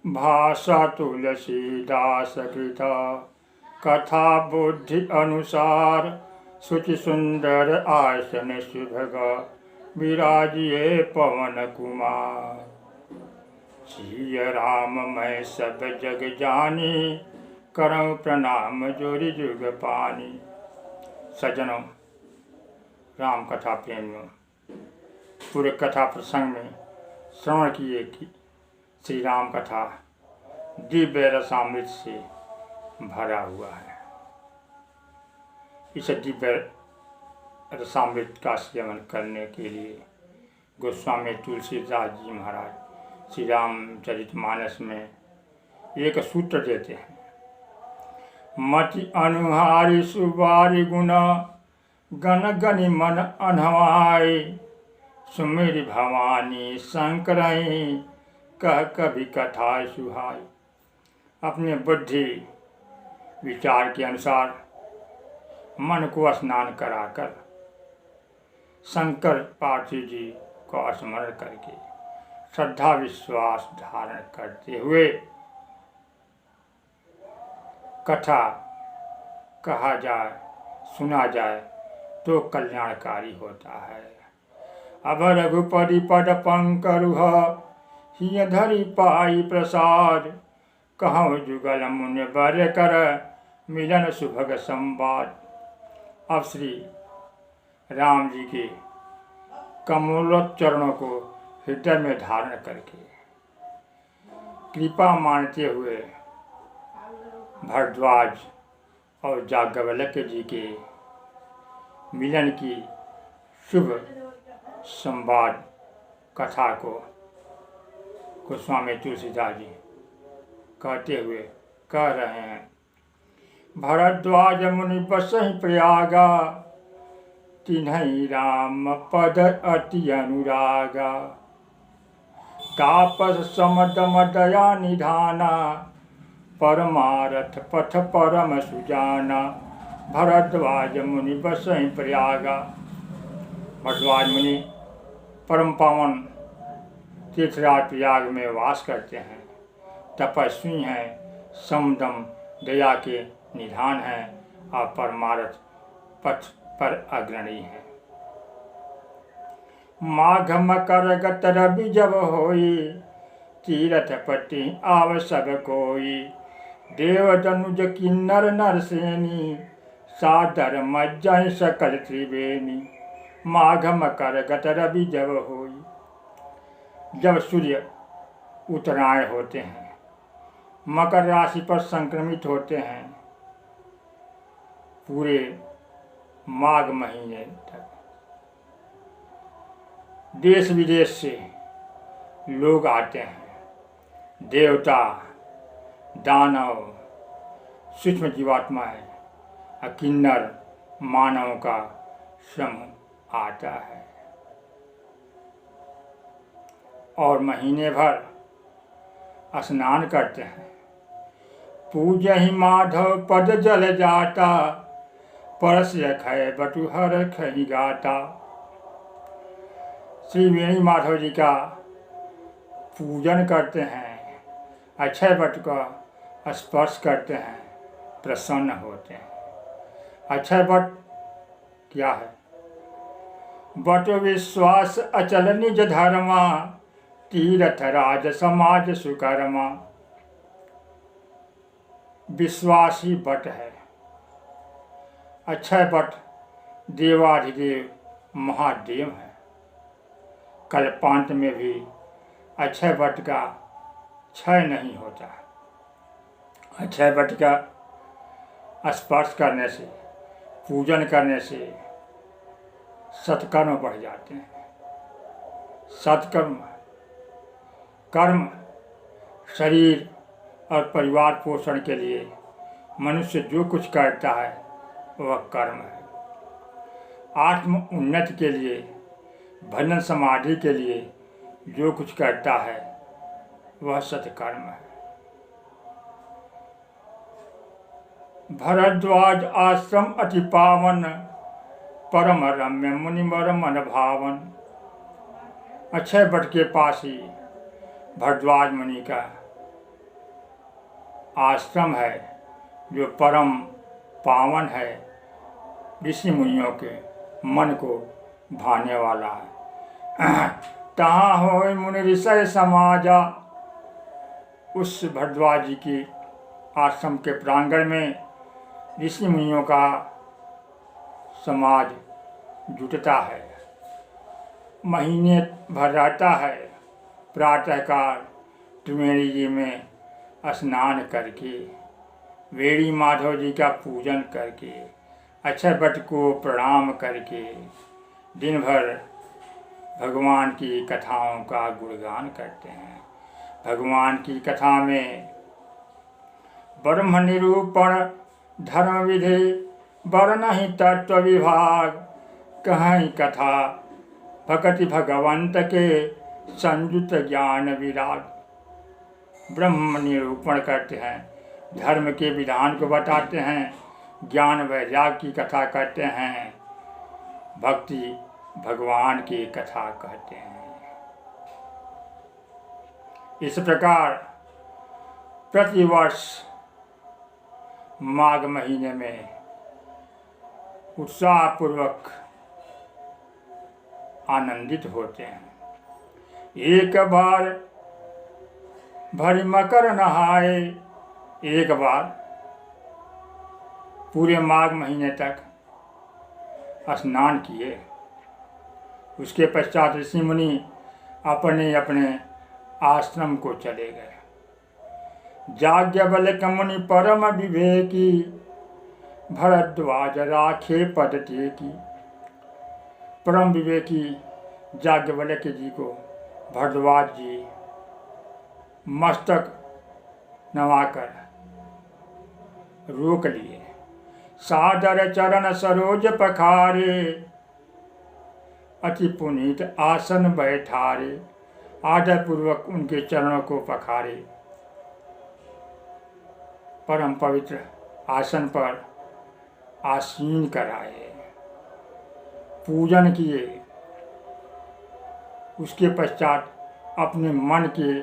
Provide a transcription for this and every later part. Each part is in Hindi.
भाषा तुलसीदास कृत कथा बुद्धि अनुसार शुचि सुंदर आसन सुभग विराजिए पवन कुमार। सिय राम मैं सब जग जानी करऊं प्रणाम जोरी जुग पानी। सज्जनों, राम कथा प्रेमियों, पूरे कथा प्रसंग में श्रवण किए कि श्री राम कथा दिव्य रसामृत से भरा हुआ है। इस दिव्य रसामृत का सेवन करने के लिए गोस्वामी तुलसीदास जी महाराज श्री रामचरितमानस में एक सूत्र देते हैं। मति अनुहारी सुबारी गुण गण गनि मन अनहवाई सुमिर भवानी शंकरई कह कभी कथा सुहाई। अपने बुद्धि विचार के अनुसार मन को स्नान कराकर शंकर पार्थी जी को स्मरण करके श्रद्धा विश्वास धारण करते हुए कथा कहा जाए, सुना जाए तो कल्याणकारी होता है। अब रघुपति पद पंकरुह हिय धरि पाई प्रसाद कहूँ जुगल मुनि बर कर मिलन सुभग संवाद। अब श्री राम जी के कमलोच्चरणों को हृदय में धारण करके कृपा मानते हुए भरद्वाज और याज्ञवल्क्य जी के मिलन की शुभ संवाद कथा को गोस्वामी तुलसीदास जी कहते हुए कह रहे हैं। भरद्वाज मुनि बसहि प्रयागा तिन्हि राम पद अति अनुरागा तापस समदम दया निधाना परमारथ पथ परम सुजाना। भरद्वाज मुनि बसहि प्रयागा। भरद्वाज मुनि परम पावन तीर्थराज प्रयाग में वास करते हैं, तपस्वी हैं, समदम दया के निधान हैं और परमारथ पथ पर अग्रणी हैं। माघ मकर गत रवि जब होई तीरथ पति आव सब कोई। देव दनुज किन्नर नरसेनी सादर मज्जहि सकल त्रिवेणी। माघ मकर गत रवि जब होई, जब सूर्य उत्तरायण होते हैं, मकर राशि पर संक्रमित होते हैं, पूरे माघ महीने तक देश विदेश से लोग आते हैं। देवता, दानव, सूक्ष्म जीवात्माएं, किन्नर मानवों का समूह आता है और महीने भर स्नान करते हैं। पूजहि माधव पद जल जाता परस खय बटुहर खही गाता। श्री वेणी माधव जी का पूजन करते हैं, अक्षय वट का स्पर्श करते हैं, प्रसन्न होते हैं। अक्षय वट क्या है? बट विश्वास अचल निज धर्मा तीर्थ राज समाज सुकर्मा। विश्वासी वट है। अक्षय वट देवाधिदेव महादेव है। कल्पांत में भी अक्षय वट का क्षय नहीं होता। अक्षय वट का स्पर्श करने से, पूजन करने से सत्कर्म बढ़ जाते हैं। सत्कर्म कर्म शरीर और परिवार पोषण के लिए मनुष्य जो कुछ करता है वह कर्म है। आत्म उन्नति के लिए, भजन समाधि के लिए जो कुछ करता है वह सत्कर्म है। भरद्वाज आश्रम अति पावन परम रम्य मुनिवर मन भावन। अक्षय वट के पास ही भरद्वाज मुनि का आश्रम है जो परम पावन है, ऋषि मुनियों के मन को भाने वाला है। तहाँ होय मुनि ऋषय समाजा, उस भरद्वाज जी की आश्रम के प्रांगण में ऋषि मुनियों का समाज जुटता है, महीने भर रहता है। प्रातःकाल त्रिवेणी जी में स्नान करके, वेणी माधव जी का पूजन करके, अक्षय वट को प्रणाम करके दिन भर भगवान की कथाओं का गुणगान करते हैं। भगवान की कथा में ब्रह्म निरूपण धर्म विधि वर्णहि तत्व विभाग, कहीं कथा भगति भगवंत के संयुत ज्ञान विराग। ब्रह्म निरूपण करते हैं, धर्म के विधान को बताते हैं, ज्ञान वैराग की कथा करते हैं, भक्ति भगवान की कथा कहते हैं। इस प्रकार प्रतिवर्ष माघ महीने में उत्साहपूर्वक आनंदित होते हैं। एक बार भरी मकर नहाए, एक बार पूरे माघ महीने तक स्नान किए। उसके पश्चात ऋषि मुनि अपने अपने आश्रम को चले गए। याज्ञवल्क्य मुनि परम विवेकी, भरद्वाज राखे पद टेकी। परम विवेकी याज्ञवल्क्य जी को भरद्वाज जी मस्तक नवाकर रोक लिए। सादर चरण सरोज पखारे, अति पुनीत आसन बैठारे। आदर पूर्वक उनके चरणों को पखारे, परम पवित्र आसन पर आसीन कराए, पूजन किए। उसके पश्चात अपने मन के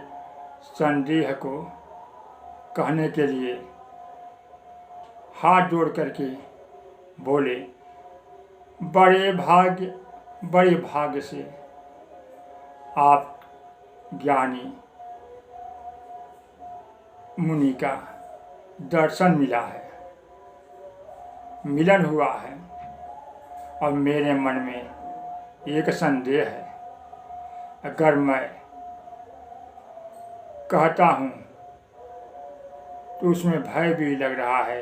संदेह को कहने के लिए हाथ जोड़ करके बोले, बड़े भाग्य से आप ज्ञानी मुनि का दर्शन मिला है, मिलन हुआ है। और मेरे मन में एक संदेह है, अगर मैं कहता हूँ तो उसमें भय भी लग रहा है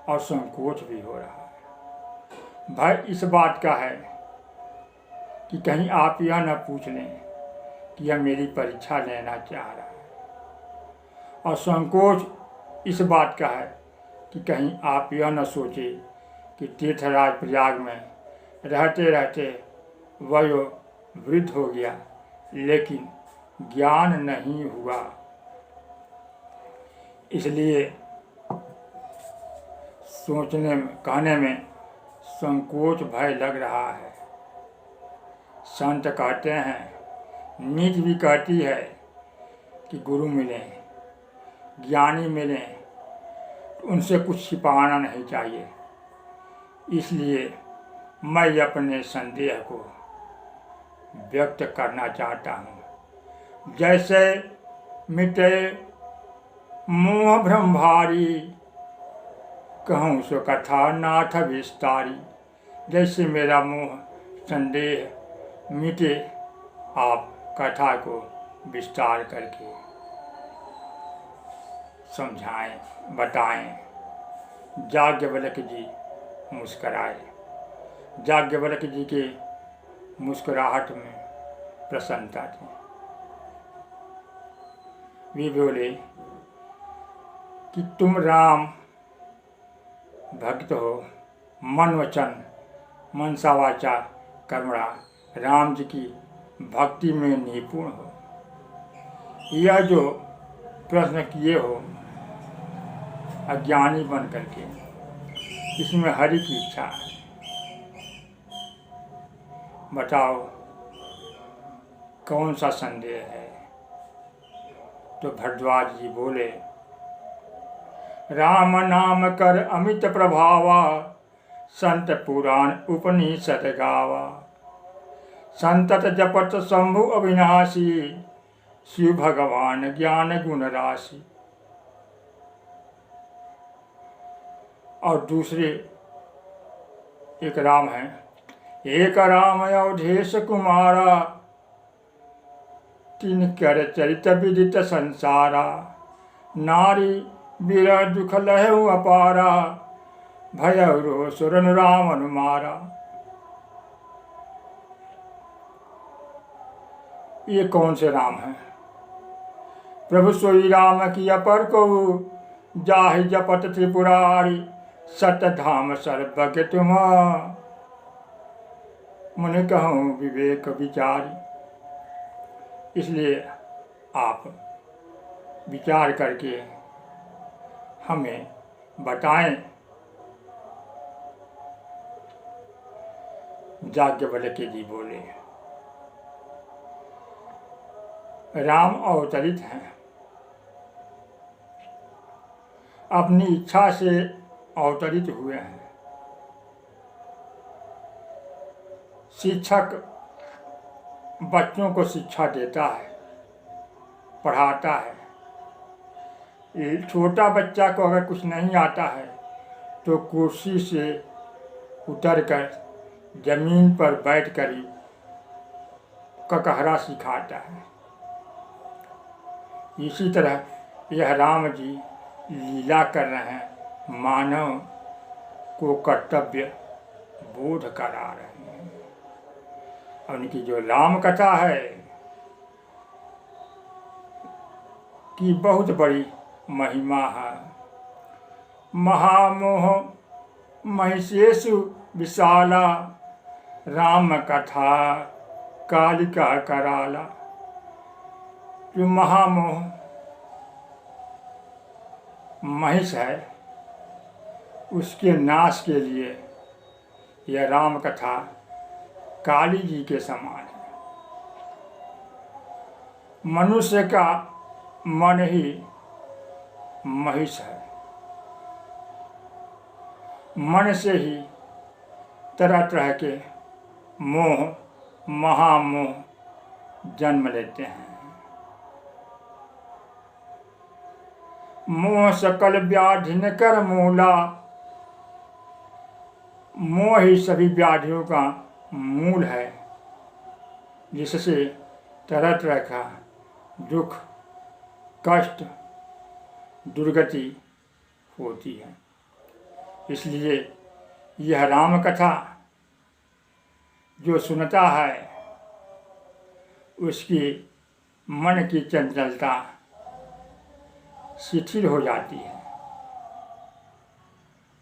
और संकोच भी हो रहा है। भय इस बात का है कि कहीं आप यह न पूछ लें कि यह मेरी परीक्षा लेना चाह रहा है, और संकोच इस बात का है कि कहीं आप यह न सोचे कि तीर्थराज प्रयाग में रहते रहते वयो वृद्ध हो गया लेकिन ज्ञान नहीं हुआ। इसलिए सोचने में, कहने में संकोच भय लग रहा है। संत कहते हैं, नीति भी कहती है कि गुरु मिलें, ज्ञानी मिलें तो उनसे कुछ छिपाना नहीं चाहिए। इसलिए मैं अपने संदेह को व्यक्त करना चाहता हूँ। जैसे मिटे मोह भ्रम भारी, कहूँ सो कथा नाथ विस्तारी। जैसे मेरा मोह संदेह मिटे, आप कथा को विस्तार करके समझाएं, बताएं। याज्ञवल्क्य जी मुस्कराए। याज्ञवल्क्य जी के मुस्कुराहट में प्रसन्नता थी। वे बोले कि तुम राम भक्त हो, मन वचन मनसा वाचा कर्मणा राम जी की भक्ति में निपुण हो। यह जो प्रश्न किए हो अज्ञानी बन करके, इसमें हरि की इच्छा है। बताओ कौन सा संदेह है? तो भरद्वाज जी बोले, राम नाम कर अमित प्रभावा, संत पुराण उपनिषद गावा। संतत जपत शंभु अविनाशी, शिव भगवान ज्ञान गुण राशि। और दूसरे एक राम है, एक राम अवधेश कुमारा, तीन कर चरित विदित संसारा। नारी विरह दुख लहु अपारा, भयउ रोष रनु रावण मारा। ये कौन से राम हैं? प्रभु सोई राम की अपर को, जाहि जपत त्रिपुरारी। सत धाम सर्वज्ञ तुम, मुनि कहूँ विवेक विचारी। इसलिए आप विचार करके हमें बताएं। याज्ञवल्क्य जी बोले, राम अवतरित हैं, अपनी इच्छा से अवतरित हुए हैं। शिक्षक बच्चों को शिक्षा देता है, पढ़ाता है। छोटा बच्चा को अगर कुछ नहीं आता है तो कुर्सी से उतरकर जमीन पर बैठकर ककहरा सिखाता है। इसी तरह यह राम जी लीला कर रहे हैं, मानव को कर्तव्य बोध करा रहे हैं। उनकी जो राम कथा है कि बहुत बड़ी महिमा है। महामोह महिषेषु विशाला, राम कथा कालिका कराला। जो महामोह महिष है, उसके नाश के लिए यह राम कथा काली जी के समान है। मनुष्य का मन ही महिष है। मन से ही तरह तरह के मोह, महामोह जन्म लेते हैं। मोह सकल व्याधि न कर मूला, मोह ही सभी व्याधियों का मूल है, जिससे तरह तरह का दुख, कष्ट, दुर्गति होती है। इसलिए यह राम कथा जो सुनता है, उसकी मन की चंचलता शिथिल हो जाती है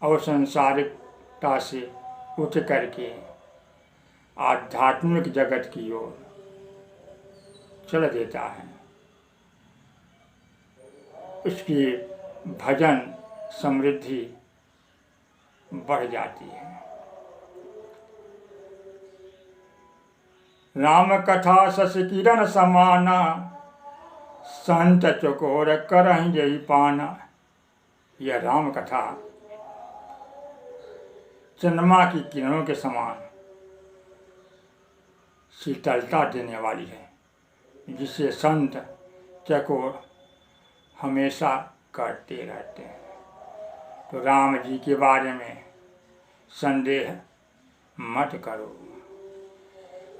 और संसारिकता से उठ करके आध्यात्मिक जगत की ओर चल देता है। उसकी भजन समृद्धि बढ़ जाती है। राम कथा शश किरण समाना, संत चकोर करहि जहि पाना। यह राम कथा चंद्रमा की किरणों के समान शीतलता देने वाली है, जिसे संत चकोर हमेशा करते रहते हैं। तो राम जी के बारे में संदेह मत करो।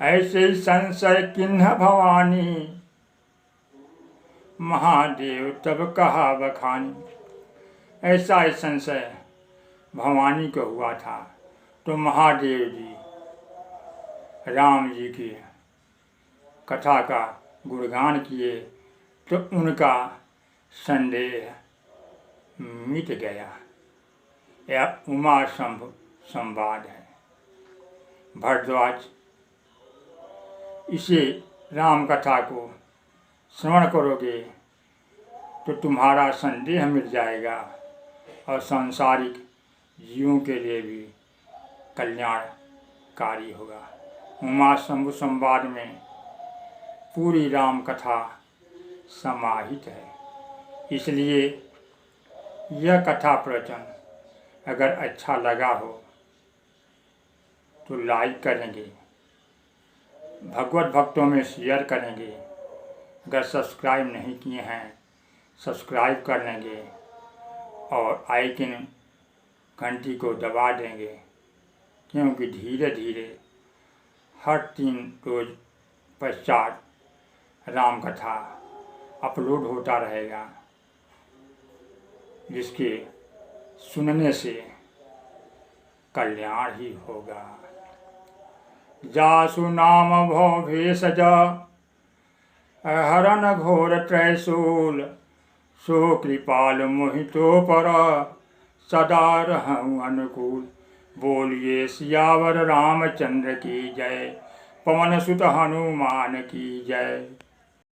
ऐसे ही संशय किन्ह भवानी, महादेव तब कहा बखानी। ऐसा ही संशय भवानी को हुआ था, तो महादेव जी राम जी की कथा का गुणगान किए, तो उनका संदेह मिट गया। यह उमा शंभु संवाद है। भरद्वाज इसे राम कथा को श्रवण करोगे तो तुम्हारा संदेह मिट जाएगा और सांसारिक जीवों के लिए भी कल्याणकारी होगा। उमा शंभु संवाद में पूरी राम कथा समाहित है। इसलिए यह कथा प्रवचन अगर अच्छा लगा हो तो लाइक करेंगे, भगवत भक्तों में शेयर करेंगे। अगर सब्सक्राइब नहीं किए हैं सब्सक्राइब कर लेंगे और आइकन घंटी को दबा देंगे, क्योंकि धीरे धीरे हर 3 रोज पश्चात राम कथा अपलोड होता रहेगा, जिसके सुनने से कल्याण ही होगा। जासु नाम भव भेषज हरण घोर त्रैशूल, सो कृपाल मोहितो पर सदा रहूं अनुकूल। बोलिए सियावर रामचंद्र की जय, पवन सुत हनुमान की जय।